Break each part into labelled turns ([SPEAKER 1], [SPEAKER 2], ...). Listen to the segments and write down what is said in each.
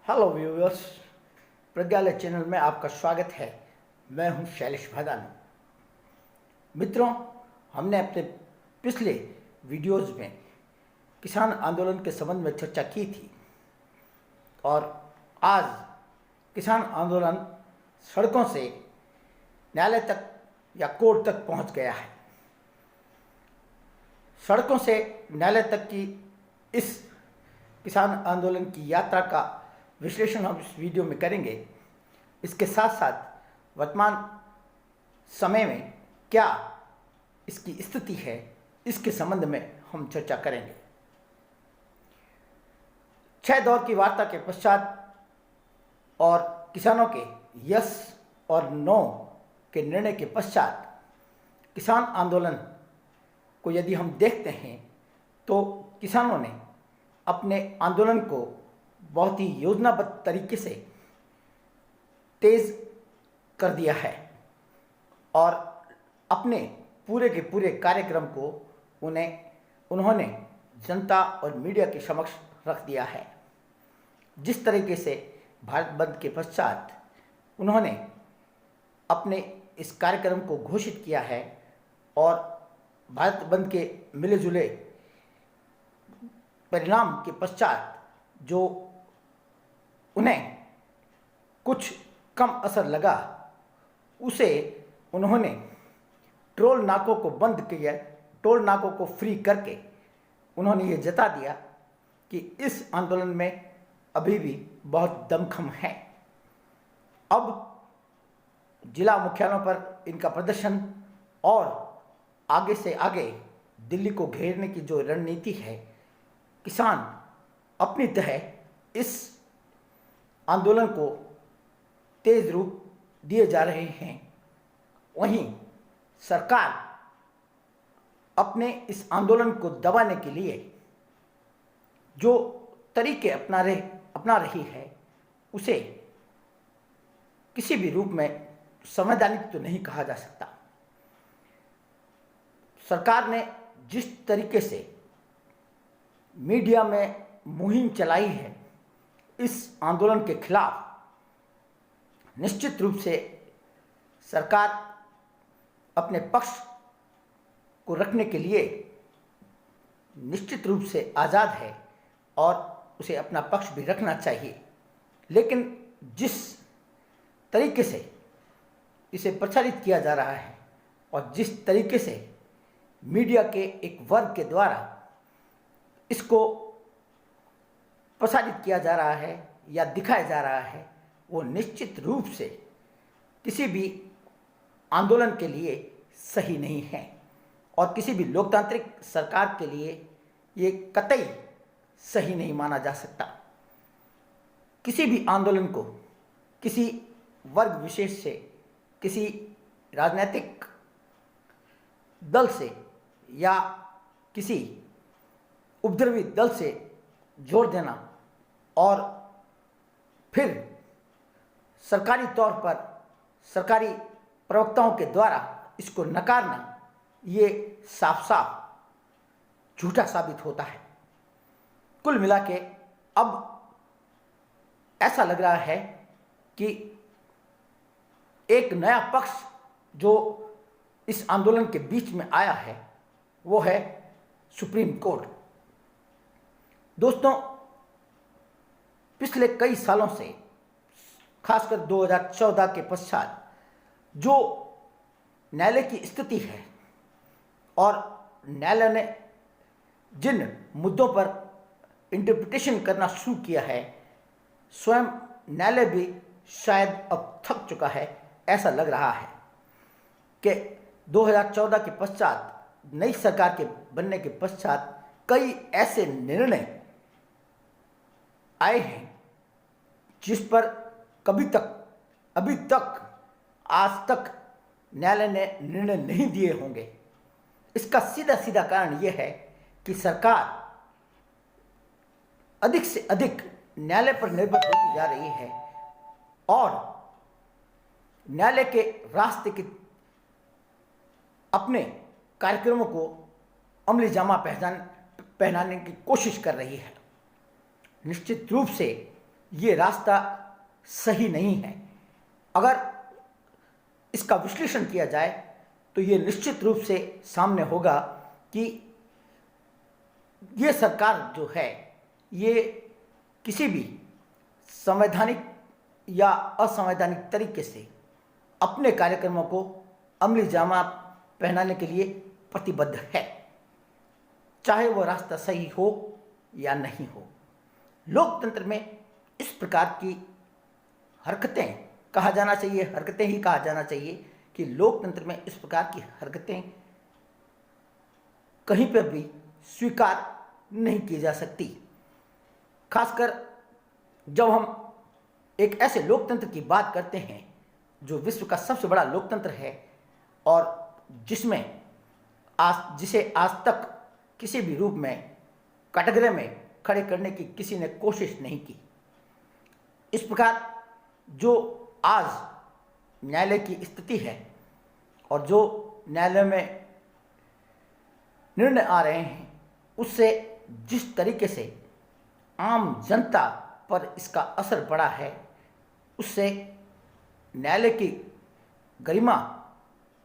[SPEAKER 1] Hello viewers, प्रज्ञालय channel में आपका स्वागत है। मैं हूं शैलेश भदान। मित्रों, हमने अपने पिछले वीडियोस में किसान आंदोलन के संबंध में चर्चा की थी और आज किसान आंदोलन सड़कों से न्यायालय तक या कोर्ट तक पहुंच गया है। सड़कों से न्यायालय तक की इस किसान आंदोलन की यात्रा का विश्लेषण हम इस वीडियो में करेंगे। इसके साथ साथ वर्तमान समय में क्या इसकी स्थिति है, इसके संबंध में हम चर्चा करेंगे। 6 दौर की वार्ता के पश्चात और किसानों के यस और नो के निर्णय के पश्चात किसान आंदोलन को यदि हम देखते हैं तो किसानों ने अपने आंदोलन को बहुत ही योजनाबद्ध तरीके से तेज कर दिया है और अपने पूरे के पूरे कार्यक्रम को उन्होंने जनता और मीडिया के समक्ष रख दिया है। जिस तरीके से भारत बंद के पश्चात उन्होंने अपने इस कार्यक्रम को घोषित किया है और भारत बंद के मिले जुले परिणाम के पश्चात जो उन्हें कुछ कम असर लगा, उसे उन्होंने टोल नाकों को बंद किया, टोल नाकों को फ्री करके उन्होंने ये जता दिया कि इस आंदोलन में अभी भी बहुत दमखम है। अब जिला मुख्यालयों पर इनका प्रदर्शन और आगे से आगे दिल्ली को घेरने की जो रणनीति है, किसान अपनी तरह इस आंदोलन को तेज रूप दिए जा रहे हैं। वहीं सरकार अपने इस आंदोलन को दबाने के लिए जो तरीके अपना रही है, उसे किसी भी रूप में संवैधानिक तो नहीं कहा जा सकता। सरकार ने जिस तरीके से मीडिया में मुहिम चलाई है इस आंदोलन के खिलाफ, निश्चित रूप से सरकार अपने पक्ष को रखने के लिए निश्चित रूप से आज़ाद है और उसे अपना पक्ष भी रखना चाहिए। लेकिन जिस तरीके से इसे प्रचारित किया जा रहा है और जिस तरीके से मीडिया के एक वर्ग के द्वारा इसको प्रसारित किया जा रहा है या दिखाया जा रहा है, वो निश्चित रूप से किसी भी आंदोलन के लिए सही नहीं है और किसी भी लोकतांत्रिक सरकार के लिए ये कतई सही नहीं माना जा सकता। किसी भी आंदोलन को किसी वर्ग विशेष से, किसी राजनीतिक दल से या किसी उपद्रवी दल से जोड़ देना और फिर सरकारी तौर पर सरकारी प्रवक्ताओं के द्वारा इसको नकारना, ये साफ साफ झूठा साबित होता है। कुल मिला के अब ऐसा लग रहा है कि एक नया पक्ष जो इस आंदोलन के बीच में आया है वो है सुप्रीम कोर्ट। दोस्तों, पिछले कई सालों से, खासकर 2014 के पश्चात जो न्यायालय की स्थिति है और न्यायालय ने जिन मुद्दों पर इंटरप्रिटेशन करना शुरू किया है, स्वयं न्यायालय भी शायद अब थक चुका है। ऐसा लग रहा है कि 2014 के पश्चात, नई सरकार के बनने के पश्चात कई ऐसे निर्णय आए हैं जिस पर अभी तक आज तक न्यायालय ने निर्णय नहीं दिए होंगे। इसका सीधा सीधा कारण यह है कि सरकार अधिक से अधिक न्यायालय पर निर्भर होती जा रही है और न्यायालय के रास्ते के अपने कार्यक्रमों को अमली जामा पहनाने की कोशिश कर रही है। निश्चित रूप से ये रास्ता सही नहीं है। अगर इसका विश्लेषण किया जाए तो ये निश्चित रूप से सामने होगा कि ये सरकार जो है ये किसी भी संवैधानिक या असंवैधानिक तरीके से अपने कार्यक्रमों को अमली जामा पहनाने के लिए प्रतिबद्ध है, चाहे वह रास्ता सही हो या नहीं हो। लोकतंत्र में इस प्रकार की हरकतें कहा जाना चाहिए, हरकतें ही कहा जाना चाहिए कि लोकतंत्र में इस प्रकार की हरकतें कहीं पर भी स्वीकार नहीं की जा सकती। खासकर जब हम एक ऐसे लोकतंत्र की बात करते हैं जो विश्व का सबसे बड़ा लोकतंत्र है और जिसे आज तक किसी भी रूप में कटघरे में खड़े करने की किसी ने कोशिश नहीं की। इस प्रकार जो आज न्यायालय की स्थिति है और जो न्यायालय में निर्णय आ रहे हैं, उससे जिस तरीके से आम जनता पर इसका असर पड़ा है, उससे न्यायालय की गरिमा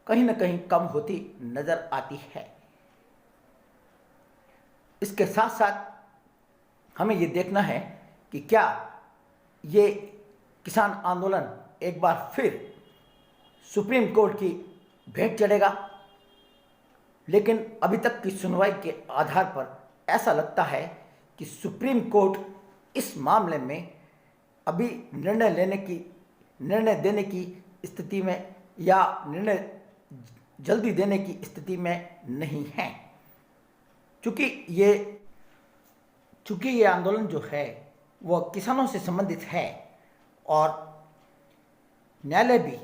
[SPEAKER 1] कहीं न कहीं कम होती नजर आती है। इसके साथ साथ हमें ये देखना है कि क्या ये किसान आंदोलन एक बार फिर सुप्रीम कोर्ट की भेंट चढ़ेगा। लेकिन अभी तक की सुनवाई के आधार पर ऐसा लगता है कि सुप्रीम कोर्ट इस मामले में अभी निर्णय देने की स्थिति में या निर्णय जल्दी देने की स्थिति में नहीं है। चूँकि ये आंदोलन जो है वह किसानों से संबंधित है और न्यायालय भी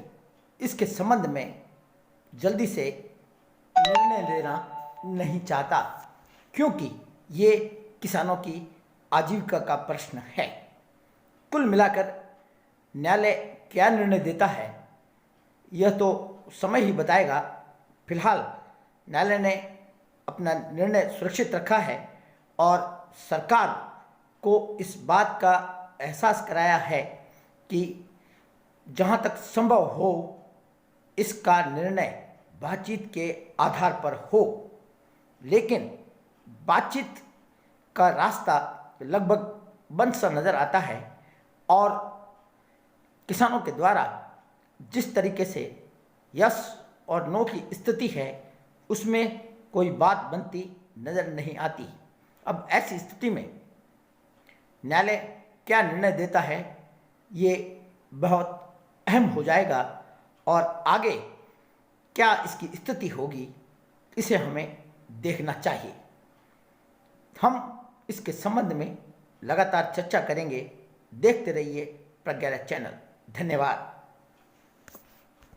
[SPEAKER 1] इसके संबंध में जल्दी से निर्णय लेना नहीं चाहता, क्योंकि ये किसानों की आजीविका का प्रश्न है। कुल मिलाकर न्यायालय क्या निर्णय देता है यह तो समय ही बताएगा। फिलहाल न्यायालय ने अपना निर्णय सुरक्षित रखा है और सरकार को इस बात का एहसास कराया है कि जहाँ तक संभव हो इसका निर्णय बातचीत के आधार पर हो। लेकिन बातचीत का रास्ता लगभग बंद सा नज़र आता है और किसानों के द्वारा जिस तरीके से यस और नो की स्थिति है उसमें कोई बात बनती नज़र नहीं आती। अब ऐसी स्थिति में न्यायालय क्या निर्णय देता है ये बहुत अहम हो जाएगा और आगे क्या इसकी स्थिति होगी इसे हमें देखना चाहिए। हम इसके संबंध में लगातार चर्चा करेंगे। देखते रहिए प्रज्ञा चैनल। धन्यवाद।